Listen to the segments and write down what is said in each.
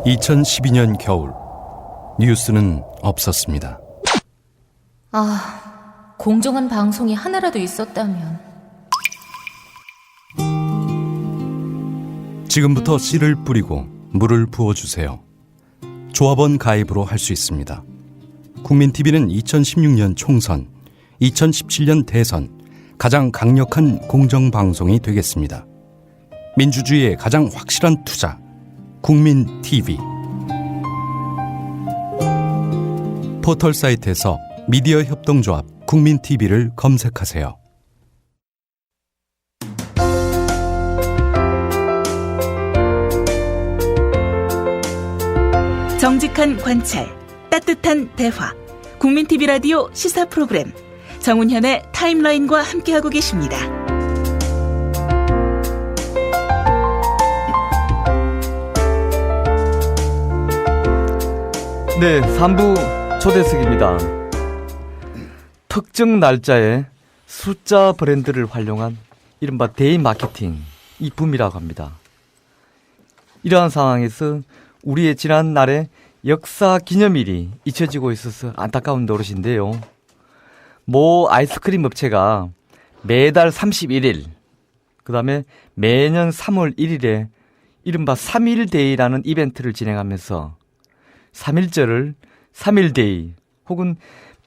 2012년 겨울, 뉴스는 없었습니다. 공정한 방송이 하나라도 있었다면. 지금부터 씨를 뿌리고 물을 부어주세요. 조합원 가입으로 할 수 있습니다. 국민TV는 2016년 총선, 2017년 대선 가장 강력한 공정방송이 되겠습니다. 민주주의의 가장 확실한 투자, 국민TV. 포털 사이트에서 미디어 협동조합 국민TV를 검색하세요. 정직한 관찰, 따뜻한 대화, 국민TV 라디오 시사 프로그램 정운현의 타임라인과 함께하고 계십니다. 네, 3부 초대석입니다. 특정 날짜에 숫자 브랜드를 활용한 이른바 데이 마케팅, 이 붐이라고 합니다. 이러한 상황에서 우리의 지난 날의 역사 기념일이 잊혀지고 있어서 안타까운 노릇인데요. 모 아이스크림 업체가 매달 31일, 그 다음에 매년 3월 1일에 이른바 3일데이라는 이벤트를 진행하면서 3일절을 3일데이 혹은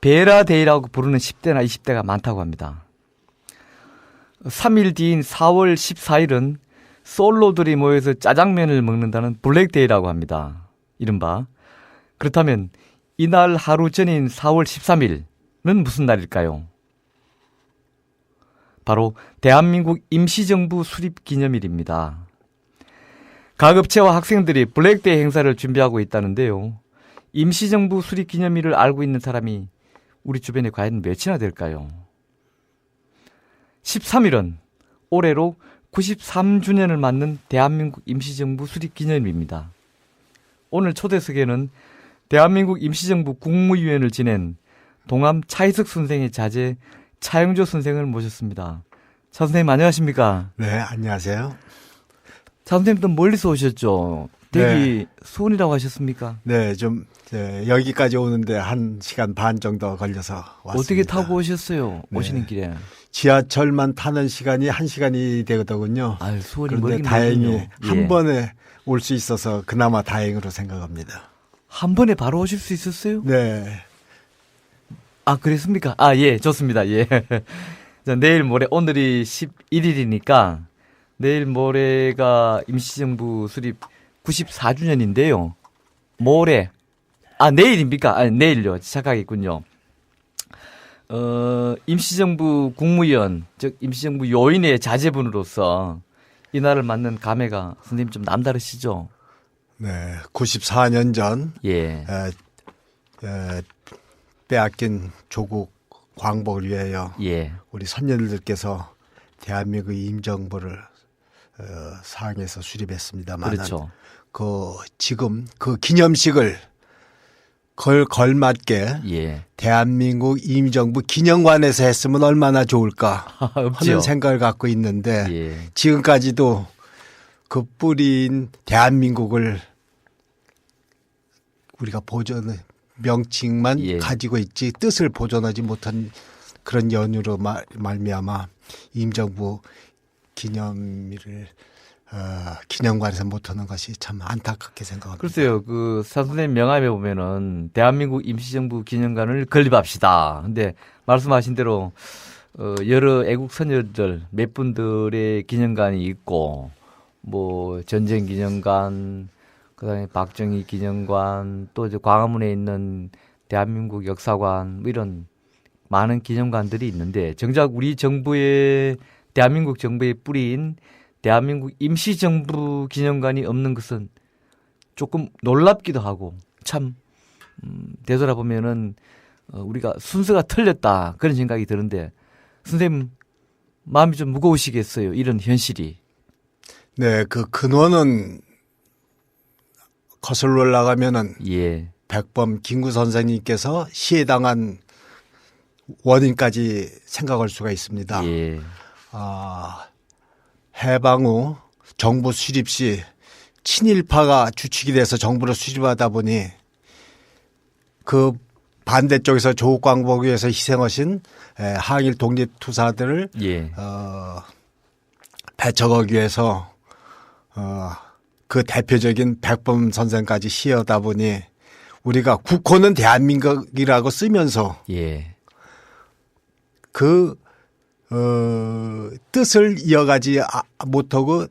베라데이라고 부르는 10대나 20대가 많다고 합니다. 3일 뒤인 4월 14일은 솔로들이 모여서 짜장면을 먹는다는 블랙데이라고 합니다. 이른바. 그렇다면 이날 하루 전인 4월 13일은 무슨 날일까요? 바로 대한민국 임시정부 수립 기념일입니다. 각 업체와 학생들이 블랙데이 행사를 준비하고 있다는데요. 임시정부 수립 기념일을 알고 있는 사람이 우리 주변에 과연 몇이나 될까요? 13일은 올해로 93주년을 맞는 대한민국 임시정부 수립 기념일입니다. 오늘 초대석에는 대한민국 임시정부 국무위원을 지낸 동암 차이석 선생의 자제 차영조 선생을 모셨습니다. 차 선생님 안녕하십니까? 네, 안녕하세요. 차 선생님도 멀리서 오셨죠? 대기 수원이라고 하셨습니까? 네, 좀 여기까지 오는데 1시간 반 정도 걸려서 왔습니다. 어떻게 타고 오셨어요? 네. 오시는 길에. 지하철만 타는 시간이 1시간이 되거든요. 아유, 수원이 그런데 멀긴 다행히 멀군요. 한 번에 올 수 있어서 그나마 다행으로 생각합니다. 한 번에 바로 오실 수 있었어요? 네. 아, 그랬습니까? 아, 예, 좋습니다. 예. 자, 내일 모레, 오늘이 11일이니까 내일 모레가 임시정부 수립 94주년인데요. 모레. 내일입니까? 내일요. 착각했군요. 임시정부 국무위원, 즉, 임시정부 요인의 자제분으로서 이날을 맞는 감회가 선생님 좀 남다르시죠? 네, 94년 전 예. 빼앗긴 조국 광복을 위하여 예. 우리 선녀들께서 대한민국 임정부를 상에서 수립했습니다만, 그렇죠. 지금 그 기념식을 걸맞게 예. 대한민국 임정부 기념관에서 했으면 얼마나 좋을까 없죠. 하는 생각을 갖고 있는데, 예. 지금까지도 그 뿌리인 대한민국을 우리가 명칭만 예. 가지고 있지 뜻을 보존하지 못한 그런 연유로 말미암아 임정부 기념일을 기념관에서 못하는 것이 참 안타깝게 생각합니다. 글쎄요, 사 선생님 명함에 보면은 대한민국 임시정부 기념관을 건립합시다. 근데 말씀하신 대로 여러 애국 선열들 몇 분들의 기념관이 있고, 뭐 전쟁 기념관, 그다음에 박정희 기념관, 또 이제 광화문에 있는 대한민국 역사관, 뭐 이런 많은 기념관들이 있는데, 정작 우리 정부의 대한민국 정부의 뿌리인 대한민국 임시정부 기념관이 없는 것은 조금 놀랍기도 하고, 참 되돌아보면은 우리가 순서가 틀렸다 그런 생각이 드는데, 선생님 마음이 좀 무거우시겠어요, 이런 현실이. 네, 그 근원은 거슬러 올라가면은 예. 백범 김구 선생님께서 시해당한 원인까지 생각할 수가 있습니다. 예. 해방 후 정부 수립 시 친일파가 주축이 돼서 정부를 수립하다 보니 그 반대쪽에서 조국 광복을 위해서 희생하신 항일 독립투사들을 예. 배척하기 위해서 그 대표적인 백범 선생까지 시하다 보니 우리가 국호는 대한민국이라고 쓰면서 예. 그 뜻을 이어가지 못하고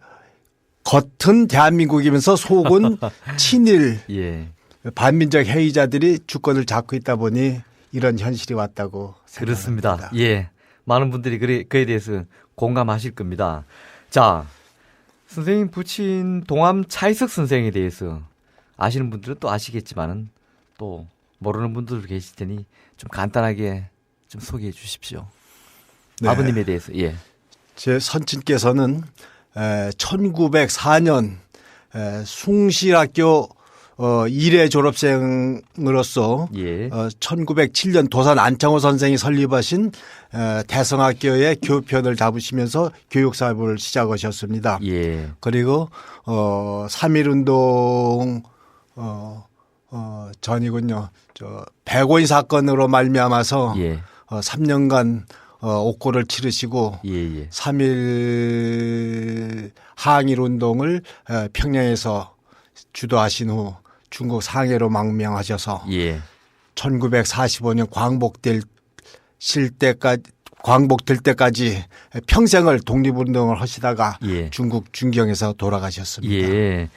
겉은 대한민국이면서 속은 친일 예. 반민족 해이자들이 주권을 잡고 있다 보니 이런 현실이 왔다고 그렇습니다. 생각합니다. 예. 많은 분들이 그에 대해서 공감하실 겁니다. 자, 선생님 부친 동암 차이석 선생에 대해서 아시는 분들은 또 아시겠지만은 또 모르는 분들도 계실 테니 좀 간단하게 좀 소개해 주십시오. 네. 아버님에 대해서. 예. 제 선친께서는 1904년 숭실학교 1회 졸업생으로서 예. 1907년 도산 안창호 선생이 설립하신 대성학교의 교편을 잡으시면서 교육사업을 시작하셨습니다. 예. 그리고 3.1운동 전이군요. 백오인 사건으로 말미암아서 예. 3년간 옥고를 치르시고 예. 예. 3.1 항일운동을 평양에서 주도하신 후 중국 상해로 망명하셔서 예. 1945년 광복될 때까지 평생을 독립운동을 하시다가 예. 중국 중경에서 돌아가셨습니다. 예.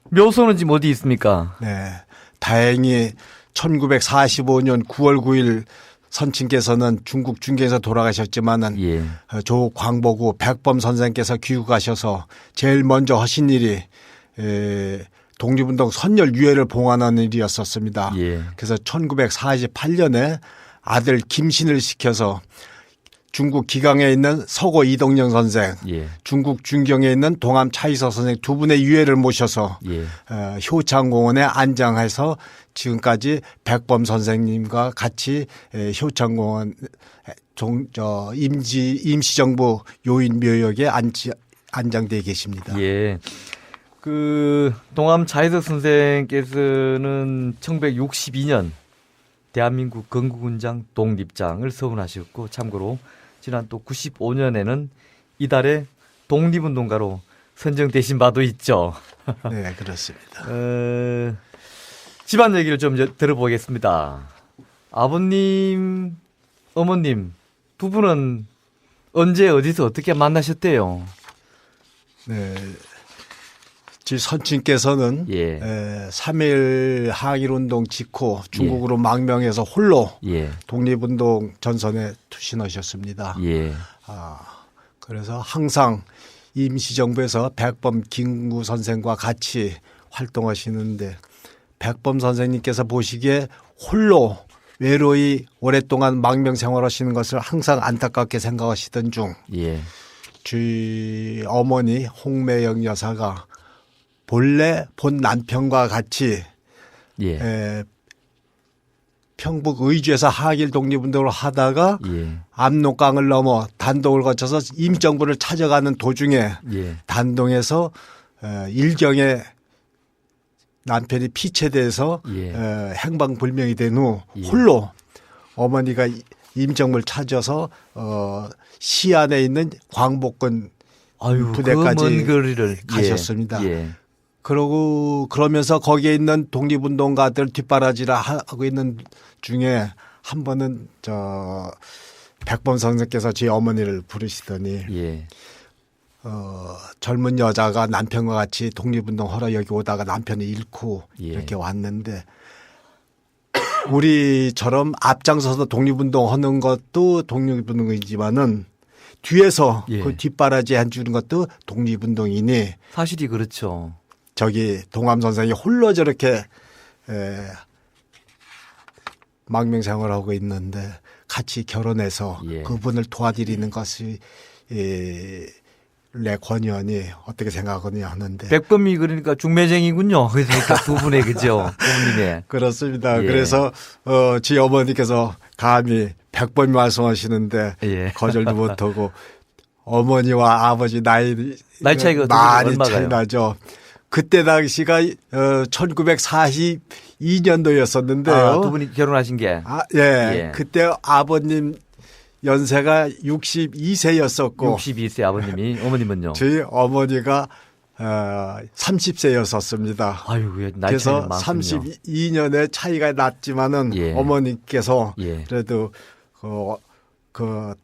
묘소는 지금 어디 있습니까? 네, 다행히 1945년 9월 9일 선친께서는 중국 중경에서 돌아가셨지만은 예. 조국 광복 후 백범 선생께서 귀국하셔서 제일 먼저 하신 일이 독립운동 선열 유해를 봉안하는 일이었었습니다. 예. 그래서 1948년에 아들 김신을 시켜서 중국 기강에 있는 서고 이동영 선생, 예. 중국 중경에 있는 동암 차이서 선생 두 분의 유해를 모셔서 예. 효창공원에 안장해서 지금까지 백범 선생님과 같이 효창공원 임시정부 요인 묘역에 안장되어 계십니다. 예. 그 동암 차이석 선생께서는 1962년 대한민국 건국훈장 독립장을 서운하셨고 참고로 지난 또 95년에는 이달에 독립운동가로 선정되신 바도 있죠. 네, 그렇습니다. 집안 얘기를 좀 들어보겠습니다. 아버님, 어머님 두 분은 언제 어디서 어떻게 만나셨대요? 네. 지 선친께서는 예. 3.1 항일운동 직후 중국으로 망명해서 홀로 예. 독립운동 전선에 투신하셨습니다. 예. 그래서 항상 임시정부에서 백범 김구 선생과 같이 활동하시는데 백범 선생님께서 보시기에 홀로 외로이 오랫동안 망명 생활하시는 것을 항상 안타깝게 생각하시던 중 예. 주희 어머니 홍매영 여사가 본래 본 남편과 같이 예. 평북 의주에서 항일 독립운동을 하다가 예. 압록강을 넘어 단동을 거쳐서 임정부를 찾아가는 도중에 예. 단동에서 일경에 남편이 피체돼서 예. 행방불명이 된 후 예. 홀로 어머니가 임정부를 찾아서 시안에 있는 광복군 아유, 부대까지 그 먼 거리를 가셨습니다. 예. 그러면서 거기에 있는 독립운동가들 뒷바라지를 하고 있는 중에 한 번은 백범 선생께서 제 어머니를 부르시더니 예. 젊은 여자가 남편과 같이 독립운동 하러 여기 오다가 남편을 잃고 예. 이렇게 왔는데 우리처럼 앞장서서 독립운동 하는 것도 독립운동이지만은 뒤에서 예. 그 뒷바라지 해주는 것도 독립운동이니 사실이 그렇죠. 저기 동암 선생이 홀로 저렇게 망명생활을 하고 있는데 같이 결혼해서 예. 그분을 도와드리는 것이 내 권유하니 어떻게 생각하느냐 하는데 백범이 그러니까 중매쟁이군요. 그러니까 두 분의 그죠. 부모님의. 그렇습니다. 예. 그래서 지 어머니께서 감히 백범이 말씀하시는데 예. 거절도 못하고 어머니와 아버지 나이 차이가 많이 얼마가요? 차이 나죠. 그때 당시가 1942년도였었는데요. 두 분이 결혼하신 게. 예. 그때 아버님 연세가 62세였었고 62세 아버님이, 어머님은요? 저희 어머니가 30세였었습니다. 아유, 나이 그래서 차이는 많군요. 32년의 차이가 났지만은 예. 어머니께서 예. 그래도 그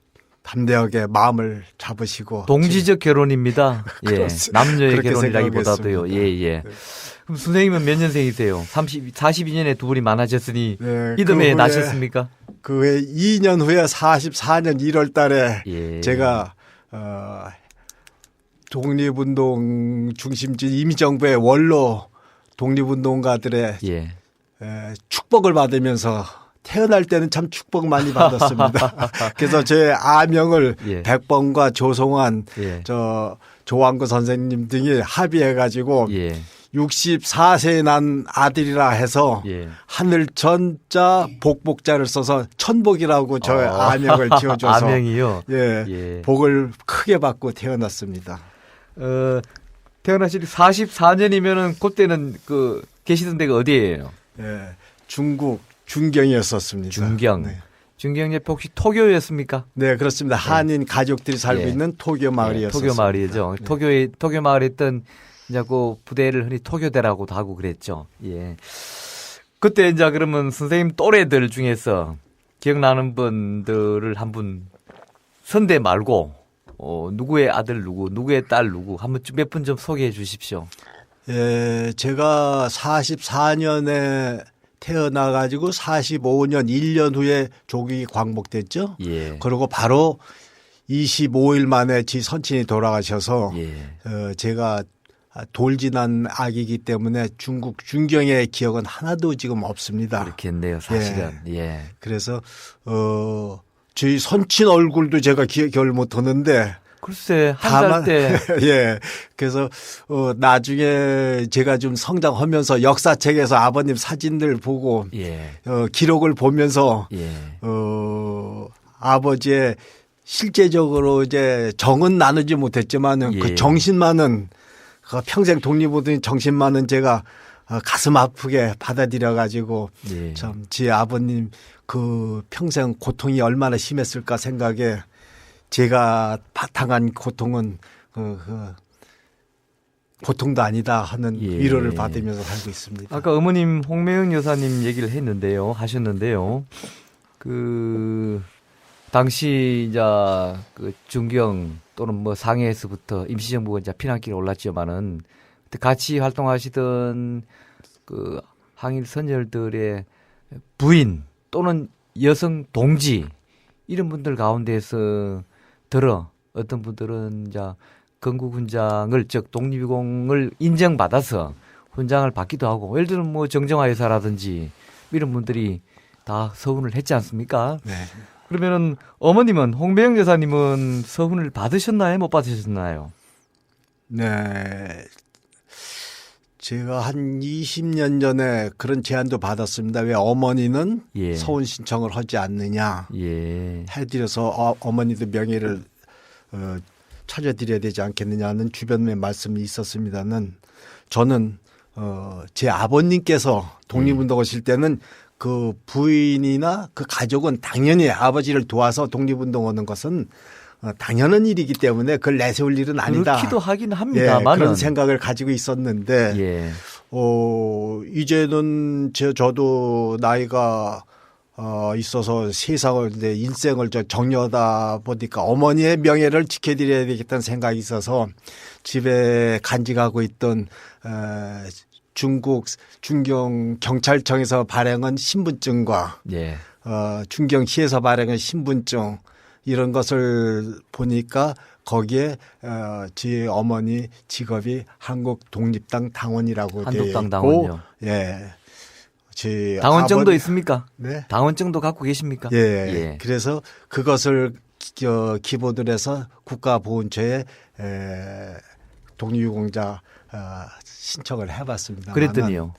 담대하게 마음을 잡으시고 동지적 결혼입니다. 예. 그렇습니다. 남녀의 그렇게 결혼이라기보다도요. 예, 생각했습니다. 예. 그럼 선생님은 몇 년생이세요? 42년에 두 분이 많아졌으니 네, 이듬해 그 후에 나셨습니까? 그 후에 2년 후에 44년 1월 달에 예. 제가 독립운동 중심지 임시정부의 원로 독립운동가들의 예. 축복을 받으면서 태어날 때는 참 축복 많이 받았습니다. 그래서 제 아명을 예. 백범과 조성환, 예. 조왕구 선생님 등이 합의해가지고 예. 64세에 난 아들이라 해서 예. 하늘천자 복복자를 써서 천복이라고 저 아명을 지어줘서 아명이요? 예, 예. 복을 크게 받고 태어났습니다. 태어나실 44년이면은 그때는 계시던 데가 어디예요? 예, 중국 중경이었었습니다. 중경. 네. 중경 옆에 혹시 토교였습니까? 네, 그렇습니다. 한인 가족들이 살고 예. 있는 토교 마을이었습니다. 토교 마을이죠. 네. 토교 마을에 있던 이제 그 부대를 흔히 토교대라고도 하고 그랬죠. 예. 그때 이제 그러면 선생님 또래들 중에서 기억나는 분들을 한 분 선대 말고 누구의 아들 누구의 딸 누구 한번 몇 분 좀 소개해 주십시오. 예, 제가 44년에 태어나가지고 45년 1년 후에 조국이 광복됐죠. 예. 그리고 바로 25일 만에 지 선친이 돌아가셔서 예. 제가 돌진한 아기이기 때문에 중국 중경의 기억은 하나도 지금 없습니다. 그렇겠네요, 사실은. 예. 그래서 저희 선친 얼굴도 제가 기억을 못하는데 글쎄 한 살 때 예. 그래서 나중에 제가 좀 성장하면서 역사책에서 아버님 사진들 보고 예. 기록을 보면서 예. 아버지의 실제적으로 이제 정은 나누지 못했지만은 예. 그 정신만은 그 평생 독립운동 정신만은 제가 가슴 아프게 받아들여 가지고 예. 참 제 아버님 그 평생 고통이 얼마나 심했을까 생각에 제가 바탕한 고통은 고통도 아니다 하는 예. 위로를 받으면서 살고 있습니다. 아까 어머님 홍매영 여사님 얘기를 하셨는데요. 당시 이제 그 중경 또는 뭐 상해에서부터 임시정부가 이제 피난길에 올랐지만은 그때 같이 활동하시던 그 항일 선열들의 부인 또는 여성 동지 이런 분들 가운데서 어떤 분들은 이제 건국훈장을 즉 독립유공을 인정받아서 훈장을 받기도 하고 예를 들면 뭐 정정화 여사라든지 이런 분들이 다 서훈을 했지 않습니까? 네. 그러면은 어머님은 홍배영 여사님은 서훈을 받으셨나요? 못 받으셨나요? 네. 제가 한 20년 전에 그런 제안도 받았습니다. 왜 어머니는 예. 서훈 신청을 하지 않느냐. 예. 해드려서 어머니도 명예를 찾아드려야 되지 않겠느냐는 주변의 말씀이 있었습니다는 저는 제 아버님께서 독립운동하실 때는 그 부인이나 그 가족은 당연히 아버지를 도와서 독립운동하는 것은 당연한 일이기 때문에 그걸 내세울 일은 아니다. 그렇기도 하긴 예, 합니다만 그런 생각을 가지고 있었는데 예. 이제는 저도 나이가 있어서 세상을 이제 인생을 정리하다 보니까 어머니의 명예를 지켜드려야 되겠다는 생각이 있어서 집에 간직하고 있던 중국 중경 경찰청에서 발행한 신분증과 예. 중경시에서 발행한 신분증 이런 것을 보니까 거기에 제 어머니 직업이 한국 독립당 당원이라고 되어 있고 한독당 당원요. 예. 제 당원증도 있습니까? 네. 당원증도 갖고 계십니까? 예. 예. 그래서 그것을 기본으로 해서 국가보훈처에 독립유공자 신청을 해봤습니다. 그랬더니요.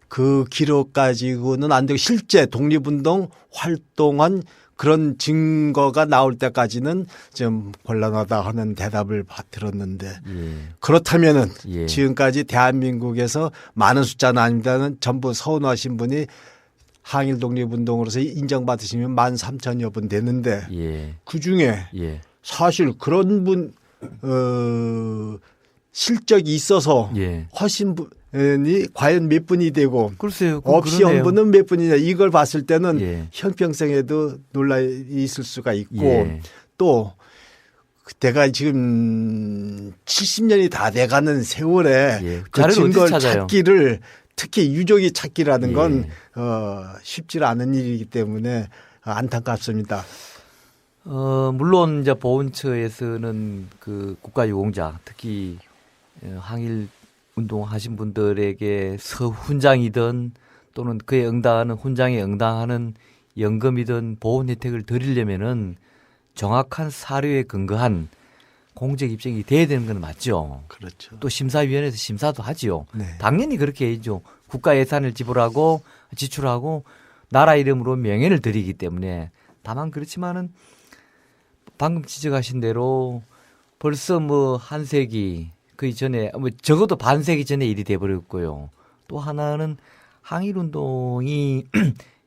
그 기록 가지고는 안 되고 실제 독립운동 활동한 그런 증거가 나올 때까지는 좀 곤란하다 하는 대답을 들었는데 예. 그렇다면은 예. 지금까지 대한민국에서 많은 숫자는 아닙니다는 전부 서운하신 분이 항일 독립운동으로서 인정받으시면 13,000여 분 되는데 예. 그중에 예. 사실 그런 분 실적이 있어서 예. 하신 분이 과연 몇 분이 되고 글쎄요. 없이 그러네요. 한 분은 몇 분이냐 이걸 봤을 때는 예. 형평성에도 논란이 있을 수가 있고 예. 또 그때가 지금 70년이 다 돼가는 세월에 예. 그 자료를 어디서 증거를 찾아요? 찾기를 특히 유족이 찾기라는 예. 건 쉽지 않은 일이기 때문에 안타깝습니다. 물론 이제 보훈처에서는 그 국가유공자 특히 항일 운동하신 분들에게 서훈장이든 또는 그에 응당하는 훈장에 응당하는 연금이든 보훈 혜택을 드리려면은 정확한 사료에 근거한 공적 입증이 돼야 되는 건 맞죠. 그렇죠. 또 심사위원회에서 심사도 하지요. 네. 당연히 그렇게 해야죠. 국가 예산을 지출하고 나라 이름으로 명예를 드리기 때문에 다만 그렇지만은 방금 지적하신 대로 벌써 뭐 한 세기 그 이전에 뭐 적어도 반세기 전에 일이 돼버렸고요. 또 하나는 항일운동이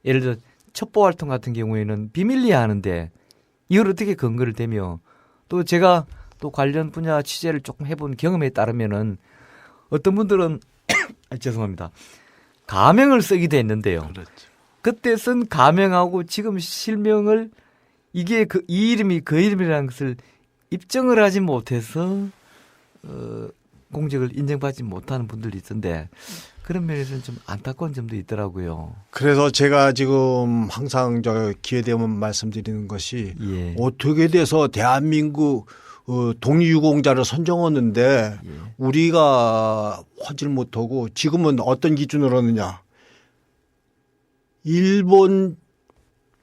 예를 들어 첩보활동 같은 경우에는 비밀리에 하는데 이걸 어떻게 근거를 대며 또 제가 또 관련 분야 취재를 조금 해본 경험에 따르면은 어떤 분들은 죄송합니다. 가명을 쓰기도 했는데요. 그렇죠. 그때 쓴 가명하고 지금 실명을 이게 이 이름이 그 이름이라는 것을 입증을 하지 못해서 공직을 인정받지 못하는 분들이 있던데 그런 면에서는 좀 안타까운 점도 있더라고요. 그래서 제가 지금 항상 저 기회 되면 말씀드리는 것이 예. 어떻게 돼서 대한민국 독립유공자를 선정하는데 예. 우리가 하질 못하고 지금은 어떤 기준으로 하느냐. 일본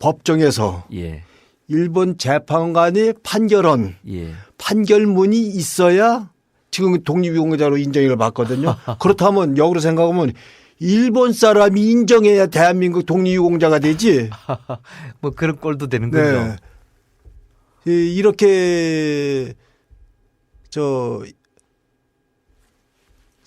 법정에서 예. 일본 재판관이 판결한 예. 판결문이 있어야 지금 독립유공자로 인정을 받거든요. 그렇다면 역으로 생각하면 일본 사람이 인정해야 대한민국 독립유공자가 되지. 뭐 그런 꼴도 되는 거죠. 네. 이렇게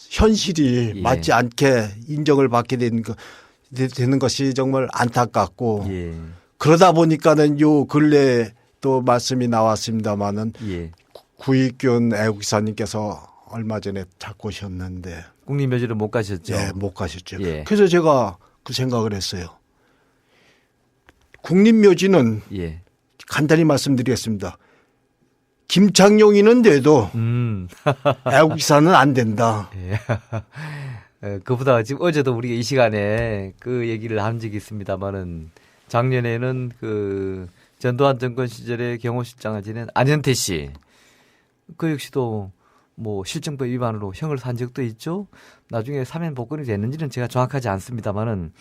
현실이 예. 맞지 않게 인정을 받게 되는 것이 정말 안타깝고 예. 그러다 보니까는 요 근래 또 말씀이 나왔습니다마는 예. 구익균 애국기사님께서 얼마 전에 찾고 오셨는데 국립묘지를 못 가셨죠. 네, 못 가셨죠. 예. 그래서 제가 그 생각을 했어요. 국립묘지는 예. 간단히 말씀드리겠습니다. 김창룡이는 돼도 애국기사는 안 된다. 예. 그보다 지금 어제도 우리가 이 시간에 그 얘기를 한 적이 있습니다만은 작년에는 그 전두환 정권 시절에 경호실장을 지낸 안현태 씨. 그 역시도 뭐 실정법 위반으로 형을 산 적도 있죠. 나중에 사면 복권이 됐는지는 제가 정확하지 않습니다만은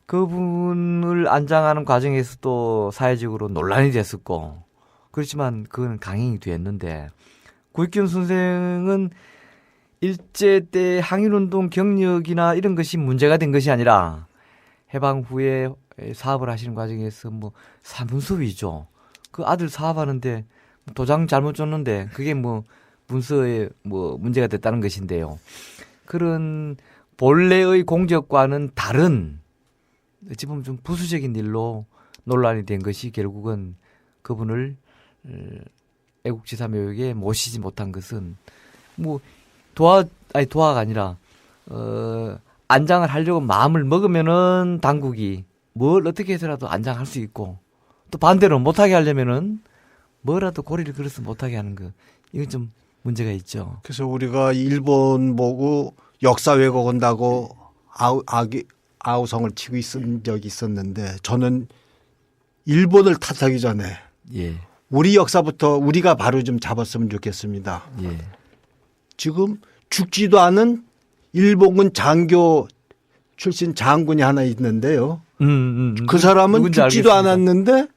그분을 안장하는 과정에서도 사회적으로 논란이 됐었고 그렇지만 그건 강행이 됐는데 구익균 선생은 일제 때 항일운동 경력이나 이런 것이 문제가 된 것이 아니라 해방 후에 사업을 하시는 과정에서 뭐 사문서 위조 그 아들 사업하는데 도장 잘못 줬는데 그게 뭐 문서에 뭐 문제가 됐다는 것인데요. 그런 본래의 공적과는 다른 어찌 보면 좀 부수적인 일로 논란이 된 것이 결국은 그분을 애국지사 묘역에 모시지 못한 것은 뭐 도화가 아니라 안장을 하려고 마음을 먹으면은 당국이 뭘 어떻게 해서라도 안장할 수 있고 또 반대로 못하게 하려면은 뭐라도 고리를 걸어서 못하게 하는 거 이건 좀 문제가 있죠. 그래서 우리가 일본 보고 역사 왜곡한다고 아우성을 치고 있은 적이 있었는데 저는 일본을 탓하기 전에 예. 우리 역사부터 우리가 바로 좀 잡았으면 좋겠습니다. 예. 지금 죽지도 않은 일본군 장교 출신 장군이 하나 있는데요. 그 사람은 누군지 죽지도 알겠습니다. 않았는데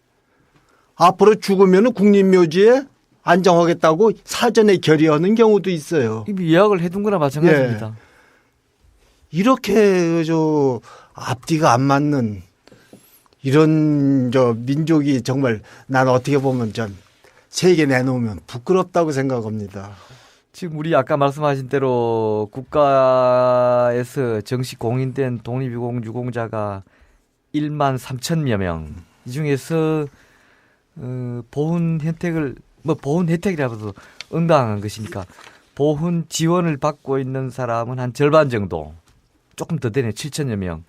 앞으로 죽으면 국립묘지에 안정하겠다고 사전에 결의하는 경우도 있어요. 이미 예약을 해둔 거나 마찬가지입니다. 이렇게 앞뒤가 안 맞는 이런 민족이 정말 난 어떻게 보면 전 세계 내놓으면 부끄럽다고 생각합니다. 지금 우리 아까 말씀하신 대로 국가에서 정식 공인된 독립유공 유공자가 1만 3천여 명. 이 중에서 보훈 혜택을 보훈 혜택이라도 응당한 것이니까 보훈 지원을 받고 있는 사람은 한 절반 정도. 조금 더 되네. 7천여 명.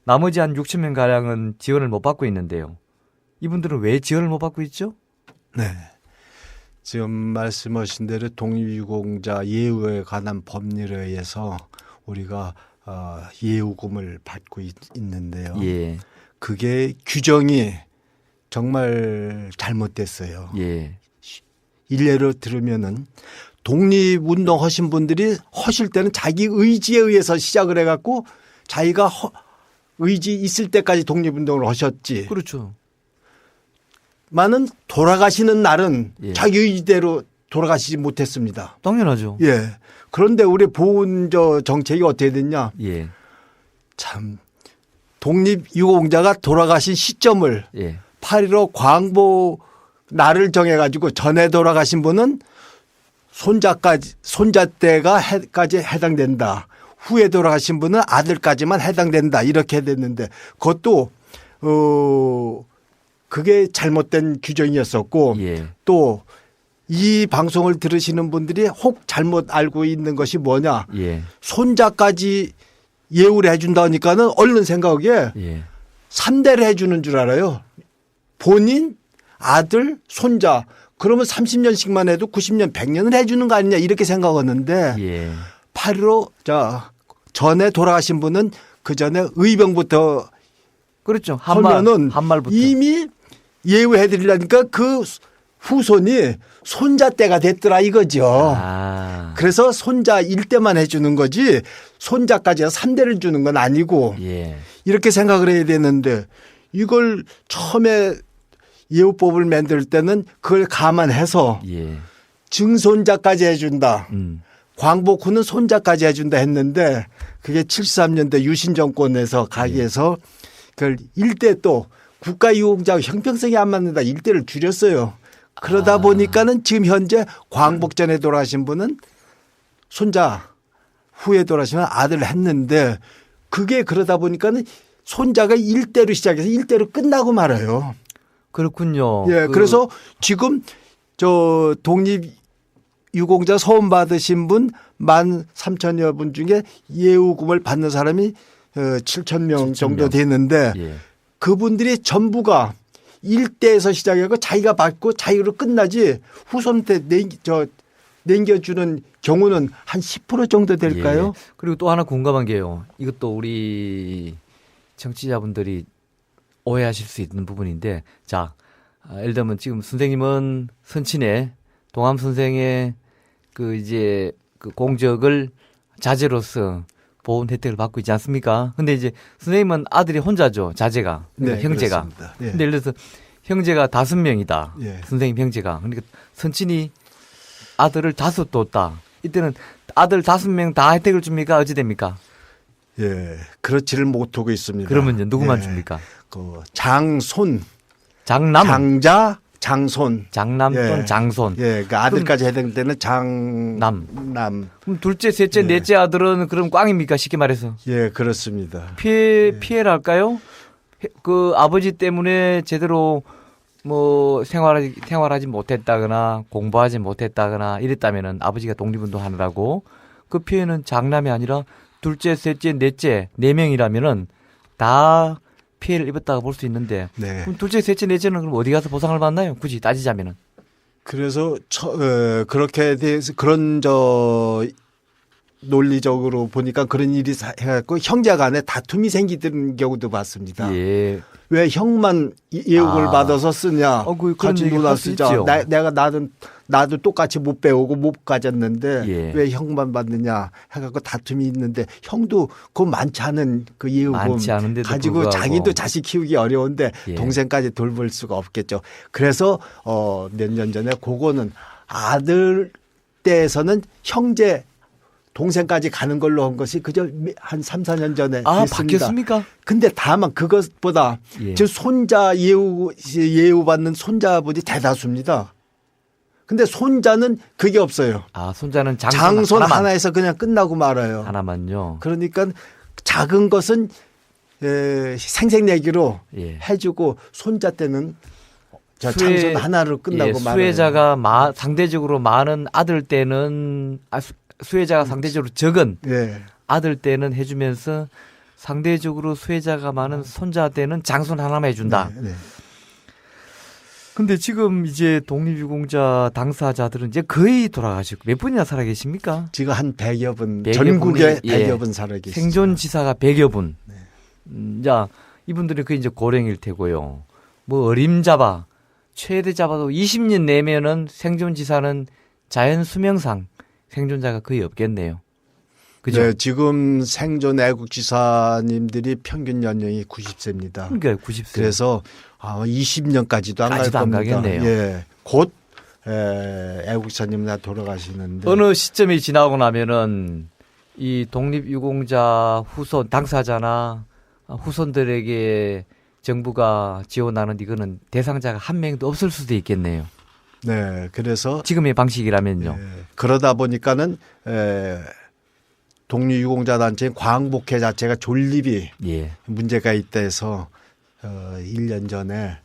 나머지 한 6천 명 가량은 지원을 못 받고 있는데요. 이분들은 왜 지원을 못 받고 있죠? 네. 지금 말씀하신 대로 독립유공자 예우에 관한 법률에 의해서 우리가 예우금을 받고 있는데요. 예. 그게 규정이 정말 잘못됐어요. 예. 일례로 들으면은 독립운동 하신 분들이 하실 때는 자기 의지에 의해서 시작을 해갖고 자기가 의지 있을 때까지 독립운동을 하셨지. 그렇죠. 많은 돌아가시는 날은 예. 자기 의지대로 돌아가시지 못했습니다. 당연하죠. 예. 그런데 우리 보훈 정책이 어떻게 됐냐? 예. 참 독립유공자가 돌아가신 시점을 예. 8.15 광복 날을 정해가지고 전에 돌아가신 분은 손자 때까지 해당된다. 후에 돌아가신 분은 아들까지만 해당된다. 이렇게 됐는데 그것도 그게 잘못된 규정이었었고 예. 또 이 방송을 들으시는 분들이 혹 잘못 알고 있는 것이 뭐냐. 예. 손자까지 예우를 해준다니까는 얼른 생각하기에 예. 3대를 해주는 줄 알아요. 본인, 아들, 손자. 그러면 30년씩만 해도 90년, 100년을 해주는 거 아니냐 이렇게 생각하는데 예. 8.15 전에 돌아가신 분은 그 전에 의병부터 그렇죠. 하면은 한말부터. 이미 예우해드리려니까 그 후손이 손자 때가 됐더라 이거죠. 아. 그래서 손자 1대만 해주는 거지 손자까지 3대를 주는 건 아니고 예. 이렇게 생각을 해야 되는데 이걸 처음에 예우법을 만들 때는 그걸 감안해서 예. 증손자까지 해준다. 광복 후는 손자까지 해준다 했는데 그게 73년대 유신 정권에서 가기에서 그걸 1대 또 국가유공자하고 형평성이 안 맞는다 1대를 줄였어요. 그러다 보니까는 지금 현재 광복 전에 돌아가신 분은 손자 후에 돌아가시면 아들을 했는데 그게 그러다 보니까는 손자가 1대로 시작해서 1대로 끝나고 말아요. 그렇군요. 예, 그래서 지금 저 독립유공자 서원 받으신 분 13,000여 분 중에 예우금을 받는 사람이 7,000명 정도 되는데 예. 그분들이 전부가 1대에서 시작하고 자기가 받고 자기로 끝나지 후손한테 남겨주는 경우는 한 10% 정도 될까요? 예. 그리고 또 하나 궁금한 게요. 이것도 우리 청취자분들이 오해하실 수 있는 부분인데, 자, 예를 들면 지금 선생님은 선친의 동암 선생의 그 공적을 자제로서 보훈 혜택을 받고 있지 않습니까? 근데 이제 선생님은 아들이 혼자죠, 자제가. 그러니까 네, 형제가. 그렇습니다. 예. 근데 예를 들어서 형제가 5명이다. 예. 선생님 형제가. 그러니까 선친이 아들을 5 뒀다. 이때는 아들 5명 다 혜택을 줍니까? 어찌 됩니까? 예, 그렇지를 못하고 있습니다. 그러면요, 누구만 예. 줍니까? 그 장손, 장남, 장자, 장손. 장남 또는 예. 장손. 예, 그 아들까지 해당되는 장남. 그럼 둘째, 셋째, 예. 넷째 아들은 그럼 꽝입니까? 쉽게 말해서. 예, 그렇습니다. 피해랄까요? 그 아버지 때문에 제대로 뭐 생활하지 못했다거나 공부하지 못했다거나 이랬다면은 아버지가 독립운동 하느라고 그 피해는 장남이 아니라 둘째, 셋째, 넷째, 4명이라면은 다 피해를 입었다고 볼 수 있는데 네. 그럼 둘째, 셋째, 넷째는 그럼 어디 가서 보상을 받나요? 굳이 따지자면은. 그래서 그렇게 돼서 그런 논리적으로 보니까 그런 일이 해갖고 형제 간에 다툼이 생기는 경우도 봤습니다. 예. 왜 형만 예우를 받아서 쓰냐? 그런 같이 얘기 누나 할수 쓰자. 있죠. 나도 똑같이 못 배우고 못 가졌는데 예. 왜 형만 받느냐? 해갖고 다툼이 있는데 형도 그 많지 않은 그 예우금 많지 않은데도 가지고 불구하고. 자기도 자식 키우기 어려운데 예. 동생까지 돌볼 수가 없겠죠. 그래서 몇 년 전에 그거는 아들 때에서는 형제 동생까지 가는 걸로 한 것이 그저 한 3, 4년 전에 아, 됐습니다. 바뀌었습니까? 근데 다만 그것보다 예. 저 손자 예우받는 손자분이 대다수입니다. 근데 손자는 그게 없어요. 아, 손자는 장손 하나만. 하나에서 그냥 끝나고 말아요. 하나만요. 그러니까 작은 것은 생색내기로 예. 해주고 손자 때는 저 수혜- 장손 하나로 끝나고 예, 말아요. 수혜자가 상대적으로 많은 아들 때는 수혜자가 상대적으로 적은 예. 아들 때는 해주면서 상대적으로 수혜자가 많은 손자 때는 장손 하나만 해준다. 네, 네. 근데 지금 이제 독립유공자 당사자들은 이제 거의 돌아가시고 몇 분이나 살아 계십니까? 지금 한 100여 분, 100여 전국에 분이, 예. 100여 분 살아 계시죠. 생존지사가 100여 분. 네. 자, 이분들이 그 이제 고령일 테고요. 뭐 어림잡아 최대 잡아도 20년 내면은 생존지사는 자연 수명상 생존자가 거의 없겠네요. 그죠? 네, 지금 생존 애국지사님들이 평균 연령이 90세입니다. 그러니까 90세. 그래서 20년까지도 안 갈 까지도 안 겁니다. 가겠네요. 예, 곧 애국지사님 다 돌아가시는데 어느 시점이 지나고 나면은 이 독립유공자 후손 당사자나 후손들에게 정부가 지원하는 이거는 대상자가 한 명도 없을 수도 있겠네요. 네, 그래서 지금의 방식이라면요. 그러다 보니까는 독립유공자 단체인 광복회 자체가 존립이 예. 문제가 있다 해서 1년 전에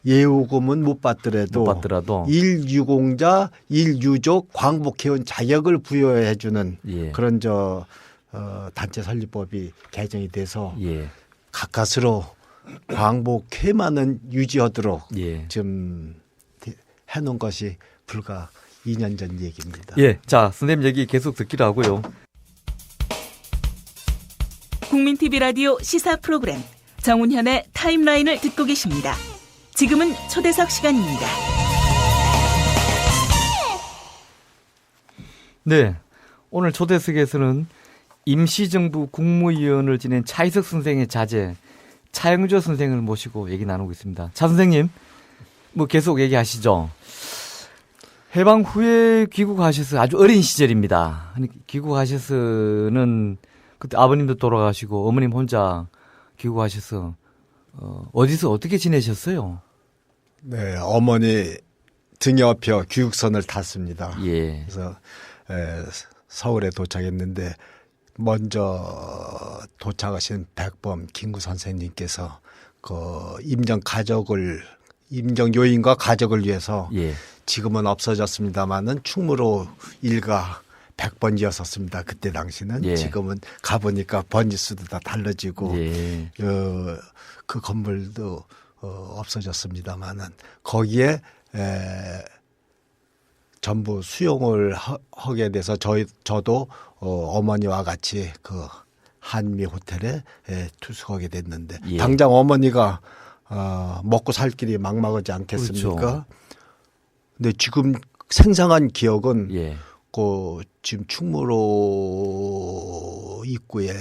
예우금은 못 받더라도, 못 받더라도. 일유공자, 일유족 광복회원 자격을 부여해 주는 예. 그런 단체 설립법이 개정이 돼서 예. 가까스로 광복회만은 유지하도록 예. 좀 해놓은 것이 불과 2년 전 얘기입니다. 예. 자, 선생님 얘기 계속 듣기로 하고요. 국민TV 라디오 시사 프로그램 정운현의 타임라인을 듣고 계십니다. 지금은 초대석 시간입니다. 네. 오늘 초대석에서는 임시정부 국무위원을 지낸 차이석 선생의 자제 차영조 선생을 모시고 얘기 나누고 있습니다. 차 선생님, 뭐 계속 얘기하시죠. 해방 후에 귀국하셔서 아주 어린 시절입니다. 귀국하셔서는 그때 아버님도 돌아가시고 어머님 혼자 귀국하셔서 어디서 어떻게 지내셨어요? 네, 어머니 등에 업혀 귀국선을 탔습니다. 예. 그래서 서울에 도착했는데 먼저 도착하신 백범 김구 선생님께서 그 임정 요인과 가족을 위해서 예. 지금은 없어졌습니다만은 충무로 일가 100번지였었습니다. 그때 당시는. 예. 지금은 가보니까 번지수도 다 달라지고 예. 그 건물도 없어졌습니다만은 거기에 전부 수용을 하게 돼서 저도 어머니와 같이 그 한미 호텔에 투숙하게 됐는데 예. 당장 어머니가 먹고 살 길이 막막하지 않겠습니까? 그렇죠. 근데 지금 생생한 기억은 예. 그 지금 충무로 입구에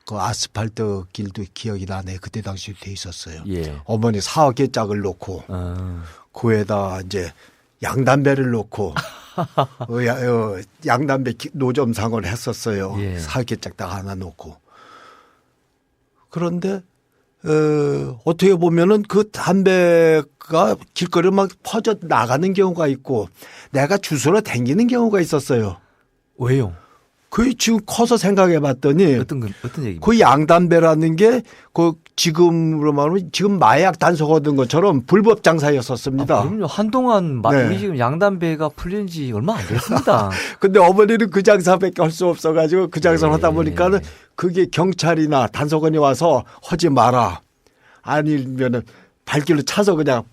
그 아스팔트 길도 기억이 나네. 그때 당시 돼 있었어요. 예. 어머니 사계짝을 놓고 그에다 이제 양담배를 놓고 양담배 노점상을 했었어요. 예. 사계짝 딱 하나 놓고. 그런데 어떻게 보면은 그 담배가 길거리로 막 퍼져 나가는 경우가 있고 내가 주소로 댕기는 경우가 있었어요. 왜요? 그 지금 커서 생각해 봤더니 어떤 얘기입니까? 그 양담배라는 게 그 지금으로 말하면 지금 마약 단속 얻은 것처럼 불법 장사였었습니다. 그럼요. 한동안 네. 우리 지금 양담배가 풀린 지 얼마 안 됐습니다. 근데 어머니는 그 장사밖에 할 수 없어가지고 그 장사를 예. 하다 보니까는 그게 경찰이나 단속원이 와서 하지 마라. 아니면은 발길로 차서 그냥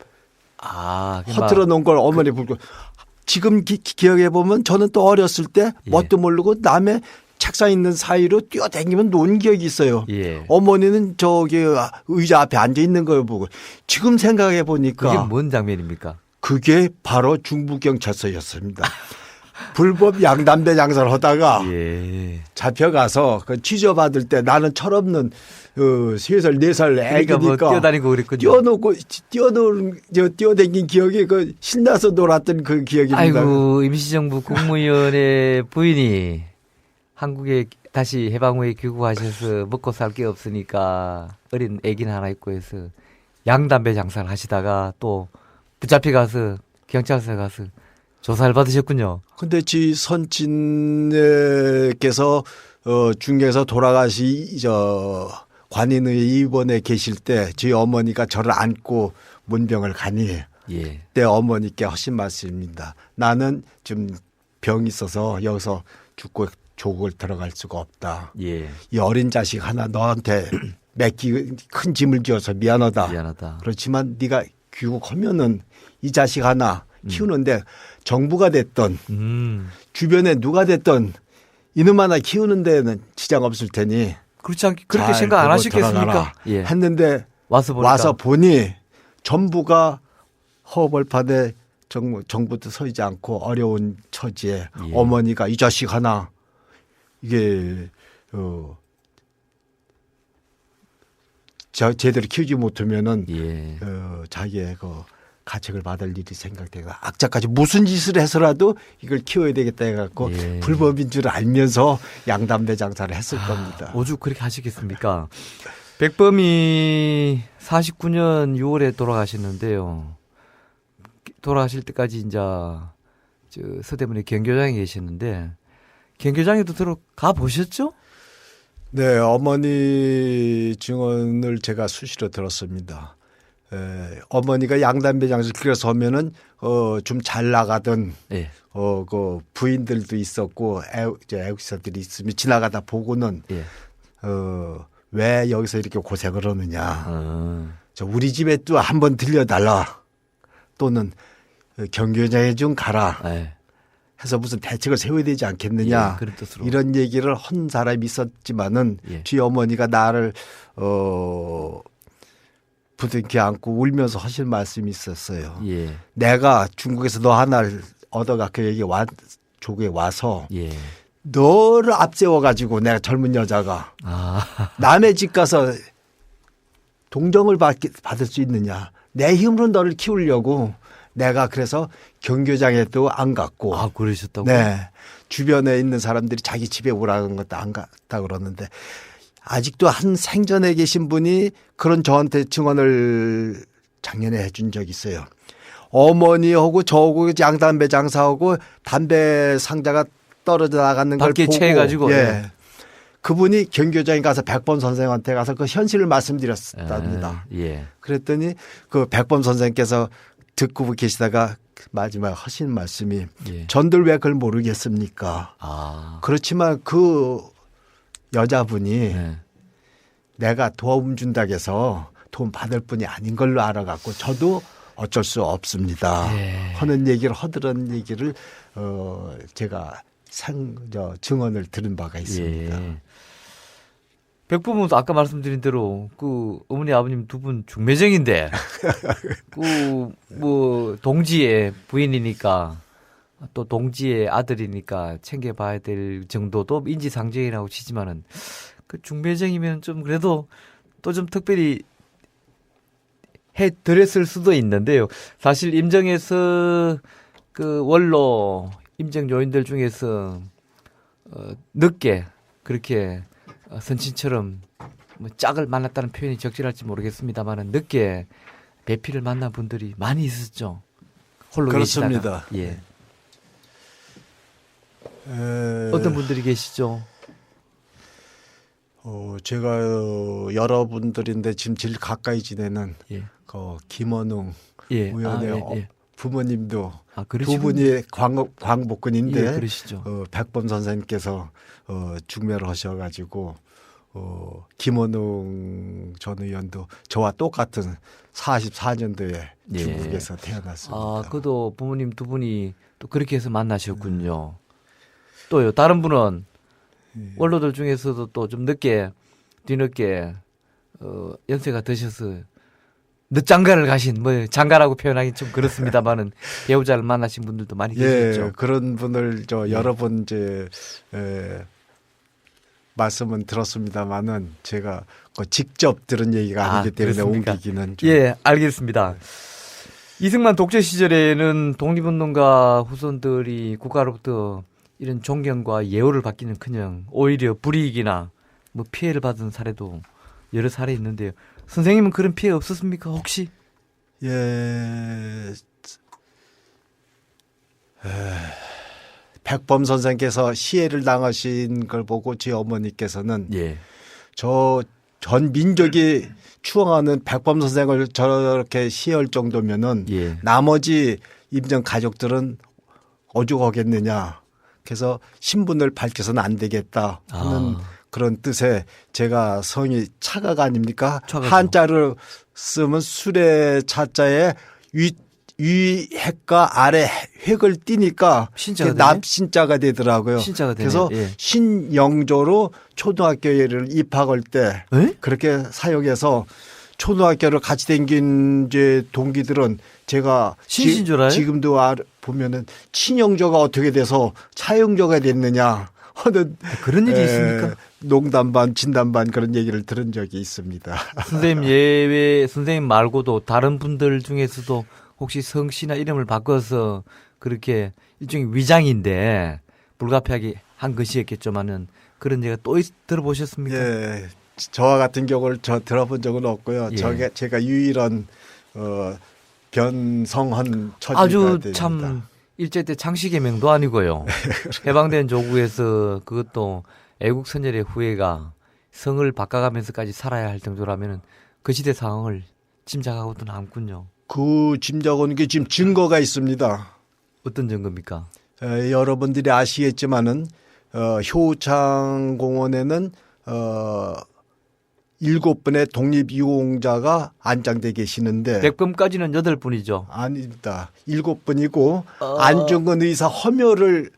허틀어 놓은 걸 어머니 불고. 지금 기억해 보면 저는 또 어렸을 때 뭣도 모르고 남의 책상 있는 사이로 뛰어다니면 논 기억이 있어요. 예. 어머니는 저기 의자 앞에 앉아 있는 걸 보고 지금 생각해 보니까 그게 뭔 장면입니까? 그게 바로 중부경찰서였습니다. 불법 양담배 장사를 하다가 예. 잡혀가서 그 취조받을 때 나는 철없는 3살, 4살 애기니까 뭐 뛰어다니고 그랬군요. 뛰어다닌 기억이 그 신나서 놀았던 그 기억입니다. 아이고, 임시정부 국무위원회 부인이 한국에 다시 해방 후에 귀국하셔서 먹고 살 게 없으니까 어린 애기는 하나 있고 해서 양담배 장사를 하시다가 또 붙잡혀 가서 경찰서에 가서 조사를 받으셨군요. 근데 지 선친께서 중국에서 관인의 입원에 계실 때 저희 어머니가 저를 안고 문병을 가니 예. 때 어머니께 하신 말씀입니다. 나는 좀 병이 있어서 여기서 죽고 조국을 들어갈 수가 없다. 예. 이 어린 자식 하나 너한테 큰 짐을 지어서 미안하다. 미안하다. 그렇지만 네가 귀국하면은 이 자식 하나 키우는데 정부가 됐던 주변에 누가 됐던 이놈 하나 키우는 데는 지장 없을 테니 그렇지 그렇게 잘 생각 안 보고 하셨겠습니까? 들어가라. 예. 했는데 와서 보니 전부가 허벌판에 정부도 서지 않고 어려운 처지에 예. 어머니가 이 자식 하나 이게 제대로 키우지 못하면은 예. 자기의 그 가책을 받을 일이 생각되고 악자까지 무슨 짓을 해서라도 이걸 키워야 되겠다 해갖고 예. 불법인 줄 알면서 양담배 장사를 했을 겁니다. 오죽 그렇게 하시겠습니까? 백범이 49년 6월에 돌아가셨는데요. 돌아가실 때까지 이제 저 서대문에 경교장에 계셨는데 경교장에도 들어가 보셨죠? 네, 어머니 증언을 제가 수시로 들었습니다. 어머니가 양담배 장사 길에서 하면은 좀 잘 나가던 예. 그 부인들도 있었고 애국사들이 있으면 지나가다 보고는 예. 왜 여기서 이렇게 고생을 하느냐. 어. 우리 집에 또 한번 들려달라. 또는 경교장에 좀 가라. 예. 해서 무슨 대책을 세워야 되지 않겠느냐. 예, 그런 뜻으로. 이런 얘기를 한 사람이 있었지만은 예. 쥐 어머니가 나를 부둥켜 안고 울면서 하실 말씀이 있었어요. 예. 내가 중국에서 너 하나를 얻어갖고 여기 조국에 와서 예. 너를 앞세워 가지고 내가 젊은 여자가 아. 남의 집 가서 동정을 받을 수 있느냐. 내 힘으로 너를 키우려고 내가 그래서 경교장에도 안 갔고. 아, 그러셨다고? 네. 주변에 있는 사람들이 자기 집에 오라는 것도 안 갔다 그러는데 아직도 한 생전에 계신 분이 그런 저한테 증언을 작년에 해준 적이 있어요. 어머니하고 저하고 양담배 장사하고 담배 상자가 떨어져 나가는 걸 밖에 보고 체해가지고. 예. 예. 그분이 경교장에 가서 백범 선생한테 가서 그 현실을 말씀드렸답니다. 예. 그랬더니 그 백범 선생께서 듣고 계시다가 마지막 하신 말씀이 예. 전들 왜 그걸 모르겠습니까? 아. 그렇지만 그 여자분이 예. 내가 도움 준다고 해서 도움 받을 분이 아닌 걸로 알아갖고 저도 어쩔 수 없습니다. 예. 하는 얘기를 허드런 얘기를 제가 증언을 들은 바가 있습니다. 예. 백범은 아까 말씀드린 대로 그 어머니 아버님 두 분 중매쟁인데 그 뭐 동지의 부인이니까 또 동지의 아들이니까 챙겨봐야 될 정도도 인지상정이라고 치지만은 그 중매쟁이면 좀 그래도 또 좀 특별히 해 드렸을 수도 있는데요. 사실 임정에서 그 원로 임정 요인들 중에서 늦게 그렇게 선친처럼 뭐 짝을 만났다는 표현이 적절할지 모르겠습니다만은 늦게 배필을 만난 분들이 많이 있었죠. 홀로 그렇습니다. 계시다가. 예. 어떤 분들이 계시죠? 제가 여러분들인데 지금 제일 가까이 지내는 예. 그 김원웅 예. 의원의 아, 예, 예. 부모님도 아, 두 그러시군요. 분이 광복군인데 예, 그러시죠. 백범 선생님께서 중매를 하셔가지고 김원웅 전 의원도 저와 똑같은 44년도에 예. 중국에서 태어났습니다. 아, 그도 부모님 두 분이 또 그렇게 해서 만나셨군요. 또요, 다른 분은 원로들 중에서도 또 좀 늦게, 뒤늦게, 연세가 드셔서 늦장가를 가신, 뭐, 장가라고 표현하기 좀 그렇습니다만은 배우자를 만나신 분들도 많이 계셨죠. 예, 그런 분을 여러 번 말씀은 들었습니다만은 제가 직접 들은 얘기가 아니기 때문에 그렇습니까? 옮기기는 좀. 예, 알겠습니다. 이승만 독재 시절에는 독립운동가 후손들이 국가로부터 이런 존경과 예우를 받기는커녕 오히려 불이익이나 뭐 피해를 받은 사례도 여러 사례 있는데요. 선생님은 그런 피해 없었습니까 혹시? 예, 백범 선생께서 시해를 당하신 걸 보고 제 어머니께서는 예. 저 전 민족이 추앙하는 백범 선생을 저렇게 시해할 정도면은 예. 나머지 임정 가족들은 오죽하겠느냐. 그래서 신분을 밝혀서는 안 되겠다 하는 그런 뜻에 제가 성이 차가가 아닙니까? 차가죠. 한자를 쓰면 술의 차자에 위 핵과 아래 획을 띄니까 신자가 그게 되네? 납신자가 되더라고요. 신자가 되네. 그래서 예. 신영조로 초등학교를 입학할 때 에? 그렇게 사용해서 초등학교를 같이 다닌 이제 동기들은 제가 신신 줄 알아요? 지금도 보면은 친영조가 어떻게 돼서 차영조가 됐느냐 하는 그런 일이 있습니까? 농담 반 진담 반 그런 얘기를 들은 적이 있습니다. 선생님 예외 선생님 말고도 다른 분들 중에서도 혹시 성씨나 이름을 바꿔서 그렇게 일종의 위장인데 불가피하게 한 것이었겠지만은 그런 얘가 또 들어보셨습니까? 예, 저와 같은 경우를 들어본 적은 없고요. 예. 제가 유일한 변성한 처지가 아주 됩니다. 참 일제 때 창씨개명도 아니고요. 해방된 조국에서 그것도 애국 선열의 후예가 성을 바꿔가면서까지 살아야 할 정도라면은 그 시대 상황을 짐작하고도 남군요. 그 짐작하는 게 지금 증거가 있습니다. 어떤 증거입니까? 여러분들이 아시겠지만은 효창공원에는 7분의 독립유공자가 안장돼 계시는데 백범까지는 8분이죠. 아닙니다. 7분이고 안중근 의사 허묘를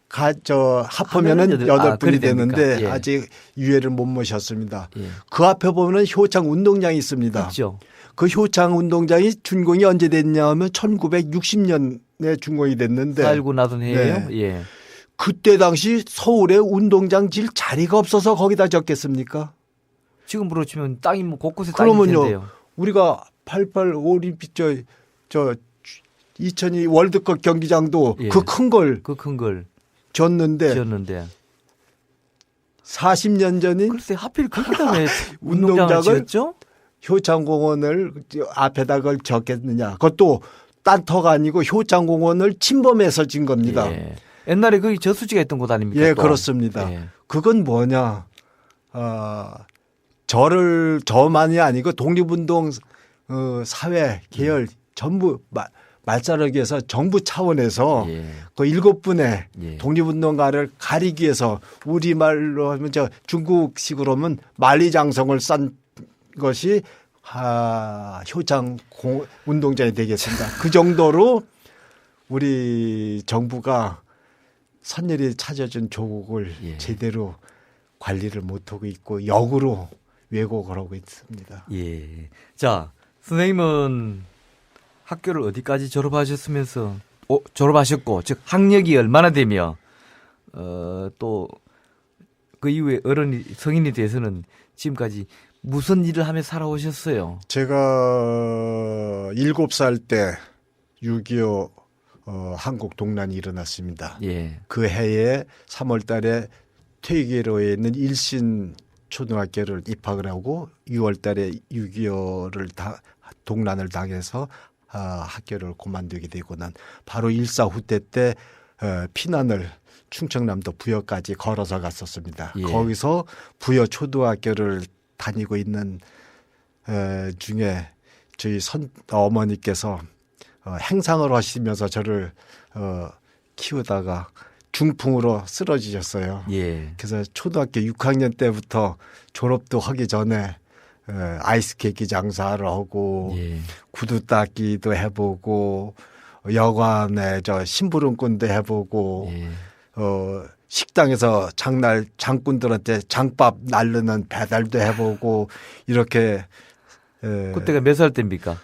합하면은 하면은 8분이 그리 되는데 됩니까? 예. 아직 유해를 못 모셨습니다. 예. 그 앞에 보면은 효창 운동장이 있습니다. 있죠. 그 효창 운동장이 준공이 언제 됐냐 하면 1960년에 준공이 됐는데 4.19 나선 해예요. 네. 예. 그때 당시 서울에 운동장 질 자리가 없어서 거기다 적겠습니까? 지금으로 치면 땅이 뭐 곳곳에 땅일 그러면요. 텐데요. 우리가 88 올림픽 저 2002 월드컵 경기장도 예. 그 큰 걸 그 큰 걸 졌는데 지었는데 40년 전인 글쎄 하필 거기다 왜 운동장을 운동장을 지었죠? 효창공원을 앞에다 걸 적겠느냐. 그것도 딴 터가 아니고 효창공원을 침범해서 진 겁니다. 예. 옛날에 거기 저수지가 있던 곳 아닙니까? 예, 또? 그렇습니다. 예. 그건 뭐냐. 저만이 아니고 독립운동 사회 계열 전부 말자르기에서 정부 차원에서 예. 그 7분의 예. 독립운동가를 가리기 위해서 우리말로 하면 중국식으로 하면 만리장성을 싼 것이 효창 운동장이 되겠습니다. 그 정도로 우리 정부가 선열이 찾아준 조국을 예. 제대로 관리를 못하고 있고 역으로 왜곡을 하고 있습니다. 예. 자, 선생님은 학교를 어디까지 졸업하셨으면서 졸업하셨고, 즉 학력이 얼마나 되며 또 그 이후에 성인이 돼서는 지금까지 무슨 일을 하며 살아오셨어요? 제가 7살 때 6.25 한국 동란이 일어났습니다. 예. 그 해에 3월 달에 퇴계로에 있는 일신 초등학교를 입학을 하고 6월 달에 6.25를 동란을 당해서 학교를 그만두게 되고는 바로 일사후퇴 때 피난을 충청남도 부여까지 걸어서 갔었습니다. 예. 거기서 부여 초등학교를 다니고 있는 중에 저희 어머니께서 행상을 하시면서 저를 키우다가 중풍으로 쓰러지셨어요. 예. 그래서 초등학교 6학년 때부터 졸업도 하기 전에 아이스케이크 장사를 하고 예. 구두 닦기도 해보고 여관에 심부름꾼도 해보고 예. 식당에서 장꾼들한테 장밥 날르는 배달도 해보고 이렇게 그때가 몇 살 때입니까?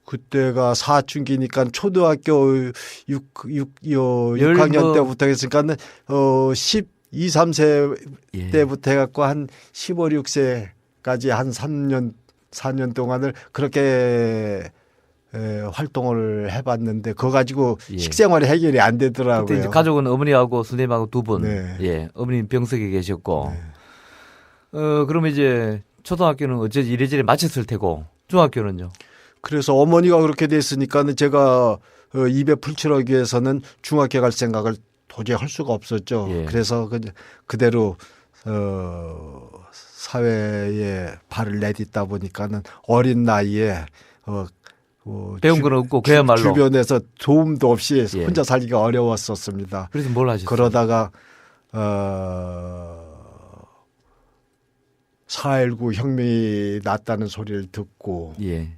그때가 사춘기니까 초등학교 6학년 때부터 했으니까는 12, 3세 예. 때부터 해갖고 한 15, 6세까지 한 3년, 4년 동안을 그렇게 활동을 해봤는데 그거 가지고 예. 식생활이 해결이 안 그때 되더라고요. 이제 가족은 어머니하고 선생님하고 두 분. 네. 예. 어머님 병석에 계셨고. 그러면 이제 초등학교는 어쩌지 이래저래 마쳤을 테고 중학교는요. 그래서 어머니가 그렇게 됐으니까는 제가 입에 풀칠하기 위해서는 중학교 갈 생각을 도저히 할 수가 없었죠. 예. 그래서 그대로 사회에 발을 내딛다 보니까는 어린 나이에 배운 건 없고 그야말로. 주변에서 도움도 없이 예. 혼자 살기가 어려웠었습니다. 그래서 뭘 하셨어요? 그러다가 4.19 혁명이 났다는 소리를 듣고 예.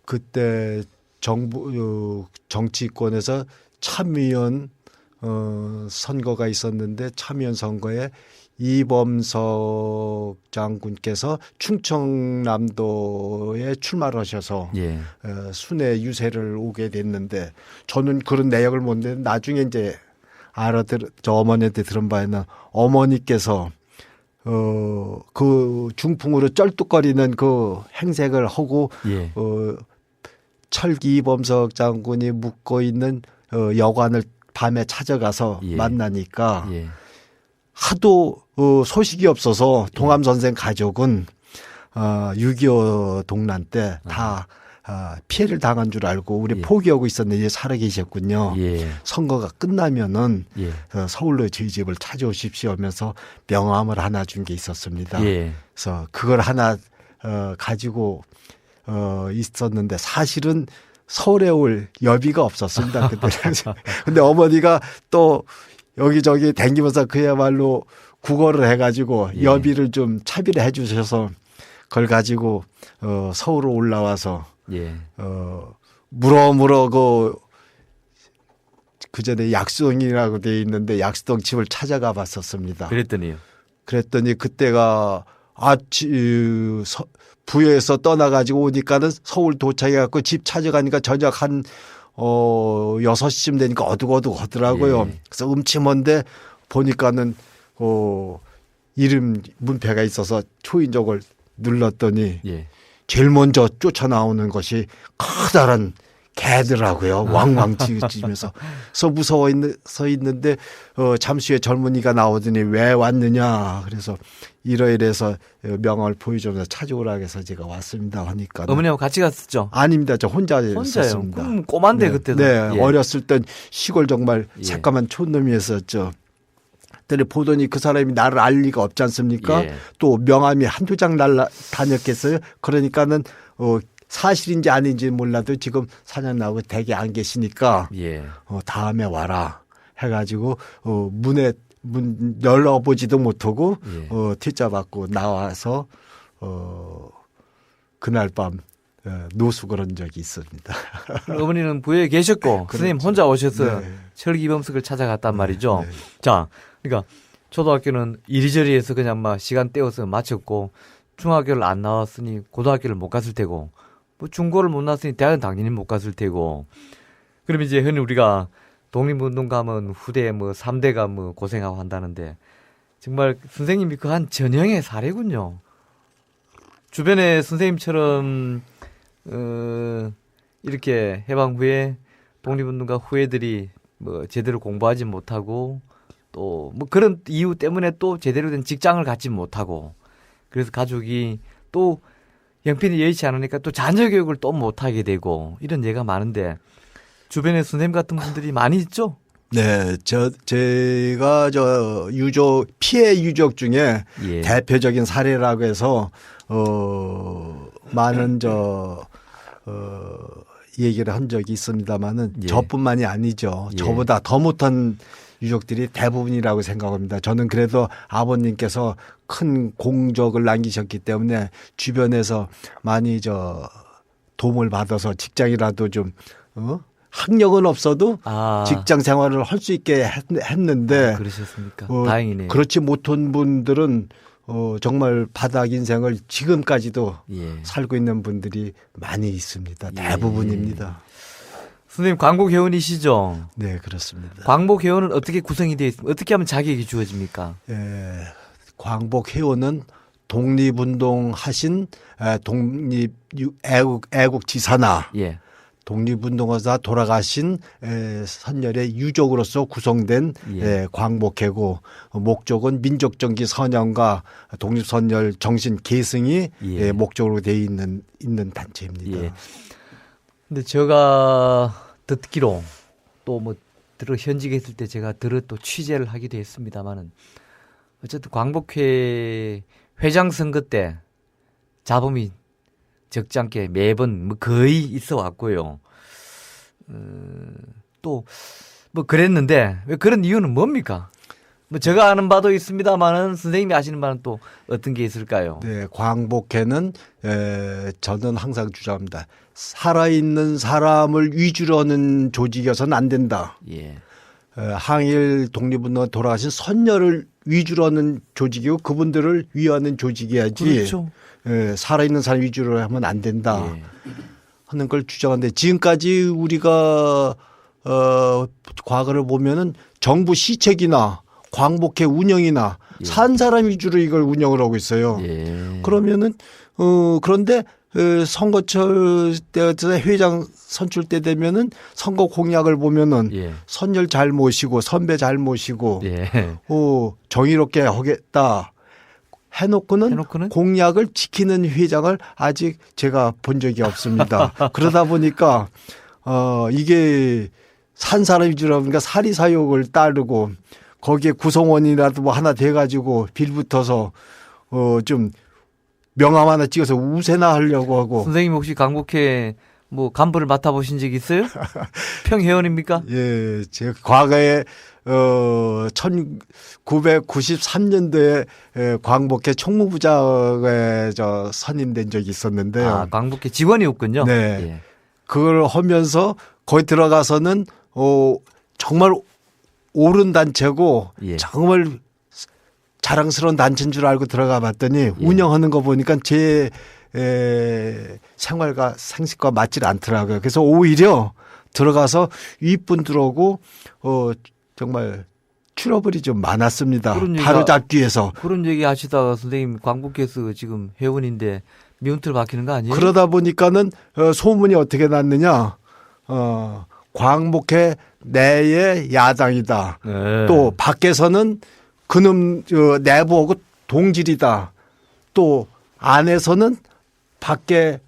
그때 정치권에서 참의원 선거가 있었는데 참의원 선거에 이범석 장군께서 충청남도에 출마를 하셔서 예. 순회 유세를 오게 됐는데 저는 그런 내역을 못 내는데 나중에 이제 저 어머니한테 들은 바에는 어머니께서 그 중풍으로 쩔뚝거리는 그 행색을 하고 예. 철기 이범석 장군이 묵고 있는 여관을 밤에 찾아가서 예. 만나니까 예. 하도 소식이 없어서 동암 선생 가족은 6.25 동란 때 다 피해를 당한 줄 알고 우리 예. 포기하고 있었는데 이제 살아 계셨군요. 예. 선거가 끝나면은 예. 서울로 저희 집을 찾아오십시오 하면서 명함을 하나 준 게 있었습니다. 예. 그래서 그걸 하나 가지고 있었는데 사실은 서울에 올 여비가 없었습니다. 그때. 근데 어머니가 또 여기저기 댕기면서 그야말로 국어를 해가지고 예. 여비를 좀 차비를 해 주셔서 그걸 가지고 서울로 올라와서 예. 물어 그 전에 약수동이라고 돼 있는데 약수동 집을 찾아가 봤었습니다. 그랬더니요. 그랬더니 그때가 부여에서 떠나가지고 오니까는 서울 도착해갖고 집 찾아가니까 저녁 한 6시쯤 되니까 어둑어둑하더라고요. 예. 그래서 음침한데 보니까는 이름 문패가 있어서 초인종을 눌렀더니 예. 제일 먼저 쫓아나오는 것이 커다란 개더라고요. 왕왕 짖으면서. 그래서 무서워 서 있는데 잠시 후에 젊은이가 나오더니 왜 왔느냐. 그래서 이러이래서 명함을 보여주면서 찾아오라 해서 제가 왔습니다 하니까. 어머니하고 같이 갔었죠? 아닙니다. 저 혼자 혼자요? 있었습니다. 그럼 꼬만데 네. 그때도. 네. 예. 어렸을 땐 시골 정말 예. 새까만 촌놈이었었죠. 그때 보더니 그 사람이 나를 알 리가 없지 않습니까? 예. 또 명함이 한두 장 다녔겠어요. 그러니까는 사실인지 아닌지 몰라도 지금 사냥 나오고 댁에 안 계시니까 예. 다음에 와라 해가지고 문 열어보지도 못하고 예. 퇴짜 받고 나와서 그날 밤 노숙을 한 적이 있습니다. 어머니는 부여에 계셨고 선생님 혼자 오셔서 네. 철기범석을 찾아갔단 말이죠. 네. 자, 그러니까 초등학교는 이리저리 해서 그냥 막 시간 떼어서 마쳤고 중학교를 안 나왔으니 고등학교를 못 갔을 테고 뭐 중고를 못 나왔으니 대학은 당연히 못 갔을 테고 그럼 이제 흔히 우리가 독립운동 가면 후대 뭐 3대가 뭐 고생하고 한다는데 정말 선생님이 그 한 전형의 사례군요. 주변에 선생님처럼 이렇게 해방 후에 독립운동가 후예들이 뭐 제대로 공부하지 못하고 또 뭐 그런 이유 때문에 또 제대로 된 직장을 갖지 못하고 그래서 가족이 또 형편이 여의치 않으니까 또 자녀 교육을 또 못하게 되고 이런 예가 많은데 주변에 선생님 같은 분들이 많이 있죠? 네, 제가 피해 유족 중에 예. 대표적인 사례라고 해서 많은 얘기를 한 적이 있습니다만은 예. 저뿐만이 아니죠. 예. 저보다 더 못한 유족들이 대부분이라고 생각합니다. 저는 그래도 아버님께서 큰 공적을 남기셨기 때문에 주변에서 많이 도움을 받아서 직장이라도 좀 학력은 없어도 직장 생활을 할 수 있게 했는데 그러셨습니까? 다행이네요. 그렇지 못한 분들은 정말 바닥 인생을 지금까지도 예. 살고 있는 분들이 많이 있습니다. 대부분입니다. 선생님 광고 개원이시죠? 네, 그렇습니다. 광복 회원은 어떻게 구성이 되어 있습니까? 어떻게 하면 자격이 주어집니까? 예, 광복 회원은 독립운동 하신 애국지사나 예. 독립운동하다 돌아가신 선열의 유족으로서 구성된 예. 광복회고 목적은 민족정기 선양과 독립선열 정신 계승이 예. 목적으로 되어 있는 단체입니다. 예. 근데 제가 듣기로 또 뭐 현직에 있을 때 제가 또 취재를 하기도 했습니다만은 어쨌든 광복회 회장 선거 때 자범이 적지 않게 매번 뭐 거의 있어 왔고요. 또 뭐 그랬는데 왜 그런 이유는 뭡니까? 뭐 제가 아는 바도 있습니다만은 선생님이 아시는 바는 또 어떤 게 있을까요? 네, 광복회는 저는 항상 주장합니다. 살아있는 사람을 위주로 하는 조직이어서는 안 된다. 예. 항일 독립운동 돌아가신 선열을 위주로 하는 조직이고 그분들을 위하는 조직이야지. 그렇죠. 살아있는 사람 위주로 하면 안 된다. 예. 하는 걸 주장하는데 지금까지 우리가 과거를 보면은 정부 시책이나 광복회 운영이나 예. 산 사람 위주로 이걸 운영을 하고 있어요. 예. 그러면은 그런데 선거철 때 회장 선출 때 되면은 선거 공약을 보면은 예. 선열 잘 모시고 선배 잘 모시고 예. 정의롭게 하겠다 해놓고는 공약을 지키는 회장을 아직 제가 본 적이 없습니다. 그러다 보니까 이게 산 사람 위주로 보니까 사리사욕을 따르고 거기에 구성원이라도 뭐 하나 돼가지고 빌붙어서 좀 명함 하나 찍어서 우세나 하려고 하고. 선생님 혹시 광복회 뭐 간부를 맡아보신 적 있어요? 평회원입니까? 예, 제가 과거에 1993년도에 광복회 총무부장에 선임된 적이 있었는데요. 아, 광복회 직원이었군요. 네. 예. 그걸 하면서 거기 들어가서는 정말 옳은 단체고 예. 정말 자랑스러운 단체인 줄 알고 들어가 봤더니 운영하는 거 보니까 제 생활과 생식과 맞질 않더라고요. 그래서 오히려 들어가서 윗분들하고 정말 트러블이 좀 많았습니다. 바로잡기 위해서. 그런 얘기 하시다가 선생님 광복회에서 지금 회원인데 미운털 박히는 거 아니에요? 그러다 보니까는 소문이 어떻게 났느냐. 광복회 내의 야당이다. 네. 또 밖에서는 그놈 내부하고 동질이다. 또 안에서는 밖에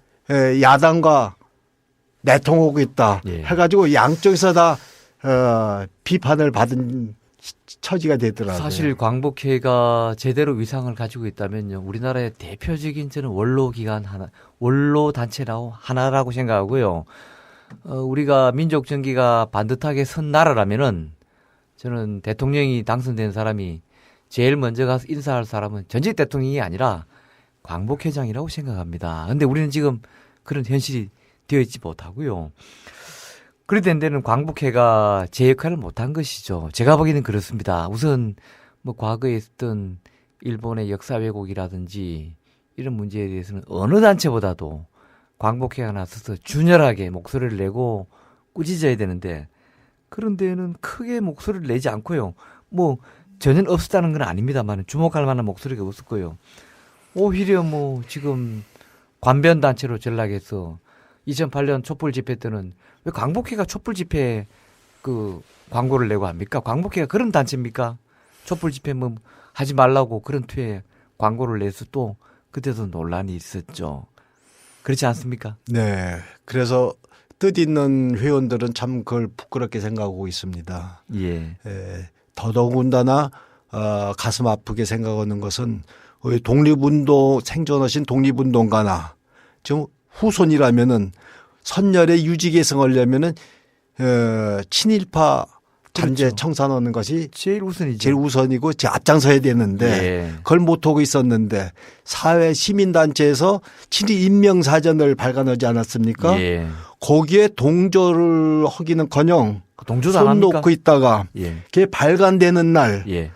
야당과 내통하고 있다. 예. 해가지고 양쪽에서 다 비판을 받은 처지가 되더라고요. 사실 광복회가 제대로 위상을 가지고 있다면요, 우리나라의 대표적인 저는 원로 기관 하나, 원로 단체라고 하나라고 생각하고요. 우리가 민족 정기가 반듯하게 선 나라라면은 저는 대통령이 당선된 사람이 제일 먼저 가서 인사할 사람은 전직 대통령이 아니라 광복회장이라고 생각합니다. 근데 우리는 지금 그런 현실이 되어 있지 못하고요. 그랬던 데는 광복회가 제 역할을 못한 것이죠. 제가 보기에는 그렇습니다. 우선 뭐 과거에 있었던 일본의 역사 왜곡이라든지 이런 문제에 대해서는 어느 단체보다도 광복회가 나서서 준열하게 목소리를 내고 꾸짖어야 되는데 그런 데에는 크게 목소리를 내지 않고요. 뭐 전혀 없었다는 건 아닙니다만 주목할 만한 목소리가 없었고요. 오히려 뭐 지금 관변 단체로 전락해서 2008년 촛불 집회 때는 왜 광복회가 촛불 집회 그 광고를 내고 합니까? 광복회가 그런 단체입니까? 촛불 집회 뭐 하지 말라고 그런 투에 광고를 내서 또 그때도 논란이 있었죠. 그렇지 않습니까? 네. 그래서 뜻있는 회원들은 참 그걸 부끄럽게 생각하고 있습니다. 예. 더더군다나 가슴 아프게 생각하는 것은 독립운동 생존하신 독립운동가나 지금 후손이라면은 선열의 유지 계승하려면은 친일파 잔재 그렇죠. 청산하는 것이 제일 우선이죠. 제일 우선이고 앞장서야 되는데 예. 그걸 못하고 있었는데 사회 시민단체에서 친일 인명사전을 발간하지 않았습니까? 예. 거기에 동조를 하기는커녕 동조도 안 손 합니까? 놓고 있다가 예. 그게 발간되는 날 예.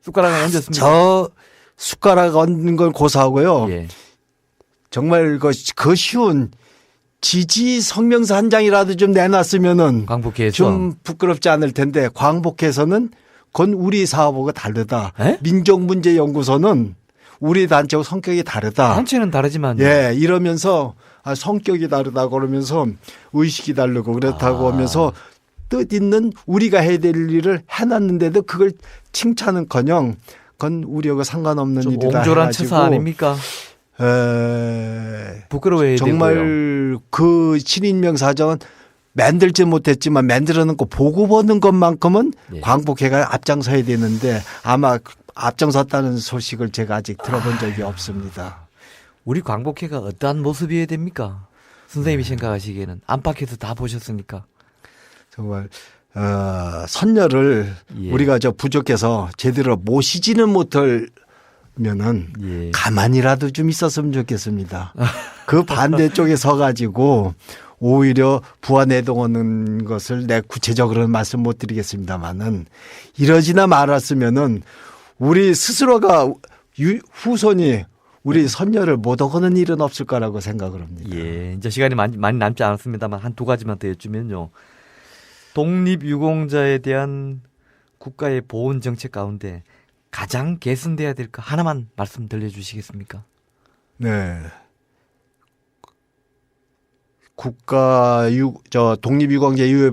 숟가락을 얹었습니다. 저 숟가락 얹는 건 고사하고요. 예. 정말 그 쉬운 지지 성명서 한 장이라도 좀 내놨으면은 광복회에서 좀 부끄럽지 않을 텐데 광복회에서는 그건 우리 사업하고 다르다. 에? 민족문제연구소는 우리 단체하고 성격이 다르다. 단체는 다르지만요. 예, 이러면서 성격이 다르다 그러면서 의식이 다르고 그렇다고 하면서 뜻있는 우리가 해야 될 일을 해놨는데도 그걸 칭찬은커녕 그건 우리하고 상관없는 좀 일이다 옹졸한 해가지고 처사 아닙니까? 부끄러워해야 되고요. 정말 그 신인명사정은 만들지 못했지만 만들어 놓고 보고 보는 것만큼은 예. 광복회가 앞장서야 되는데 아마 앞장섰다는 소식을 제가 아직 들어본 적이 없습니다. 우리 광복회가 어떠한 모습이어야 됩니까? 선생님이 생각하시기에는 안팎에서 다 보셨으니까. 정말 선녀를 예. 우리가 부족해서 제대로 모시지는 못하면은 예. 가만히라도 좀 있었으면 좋겠습니다. 그 반대쪽에 서가지고 오히려 부안해동하는 것을 내 구체적으로는 말씀 못 드리겠습니다만은 이러지나 말았으면은 우리 스스로가 후손이 우리 선녀를 못 오고는 일은 없을 거라고 생각을 합니다. 예, 이제 시간이 많이 남지 않았습니다만 한 두 가지만 더 여쭈면요. 독립유공자에 대한 국가의 보훈 정책 가운데 가장 개선돼야 될 거 하나만 말씀 들려주시겠습니까? 네. 독립유공자 이후에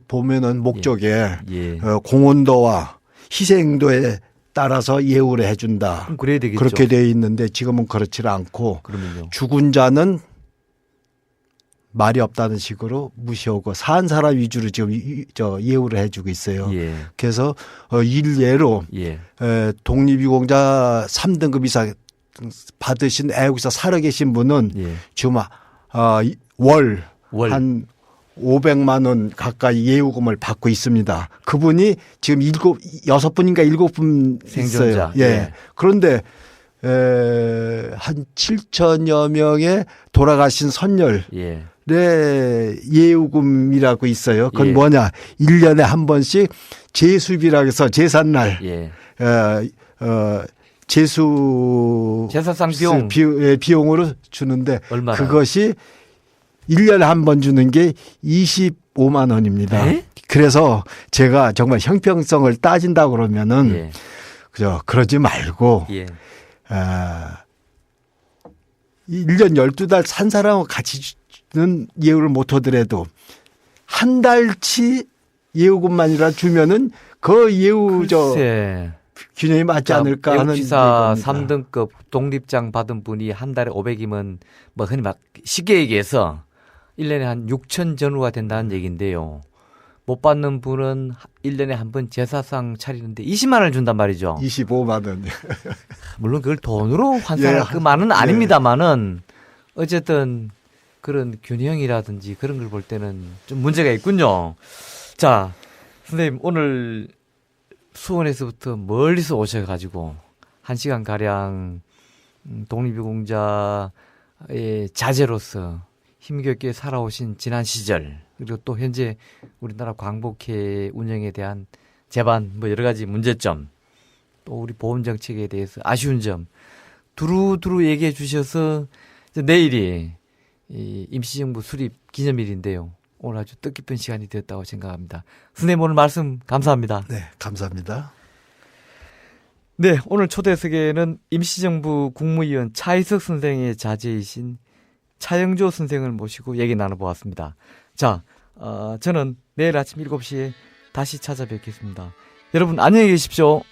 보면은 목적에 예. 공헌도와 희생도에 따라서 예우를 해준다. 그럼 그래야 되겠죠. 그렇게 되어 있는데 지금은 그렇지 않고 그러면요. 죽은 자는 말이 없다는 식으로 무시하고 산 사람 위주로 지금 예우를 해주고 있어요. 예. 그래서 일례로 예. 독립유공자 3등급 이상 받으신 애국에서 살아계신 분은 예. 지금 월 월. 한 500만 원 가까이 예우금을 받고 있습니다. 그분이 지금 6분인가 7분 생존자. 있어요. 예. 예. 그런데 한 7천여 명의 돌아가신 선열의 예. 예우금이라고 있어요. 그건 예. 뭐냐? 1년에 한 번씩 제수비라고 해서 제삿날 예. 제사상 비용으로 주는데 얼마나? 그것이 1년에 한 번 주는 게 25만 원입니다. 에? 그래서 제가 정말 형평성을 따진다 그러면은 예. 그러지 말고 예. 1년 12달 산 사람하고 같이 주는 예우를 못 하더라도 한 달치 예우금만이라 주면은 그 예우 글쎄. 균형이 맞지 않을까 하는 애국지사 얘기입니다. 3등급 독립장 받은 분이 한 달에 500이면 뭐 흔히 막 쉽게 얘기해서 1년에 한 6천 전후가 된다는 얘기인데요. 못 받는 분은 1년에 한 번 제사상 차리는데 20만 원을 준단 말이죠. 25만 원. 물론 그걸 돈으로 환산할 예. 그 만은 아닙니다만은 어쨌든 그런 균형이라든지 그런 걸 볼 때는 좀 문제가 있군요. 자, 선생님 오늘 수원에서부터 멀리서 오셔가지고 1시간가량 독립유공자의 자제로서 힘겹게 살아오신 지난 시절 그리고 또 현재 우리나라 광복회 운영에 대한 제반 뭐 여러 가지 문제점 또 우리 보험 정책에 대해서 아쉬운 점 두루두루 얘기해 주셔서 이제 내일이 이 임시정부 수립 기념일인데요. 오늘 아주 뜻깊은 시간이 되었다고 생각합니다. 선생님 오늘 말씀 감사합니다. 네, 감사합니다. 네, 오늘 초대석에는 임시정부 국무위원 차이석 선생의 자제이신 차영조 선생을 모시고 얘기 나눠보았습니다. 자, 저는 내일 아침 7시에 다시 찾아뵙겠습니다. 여러분 안녕히 계십시오.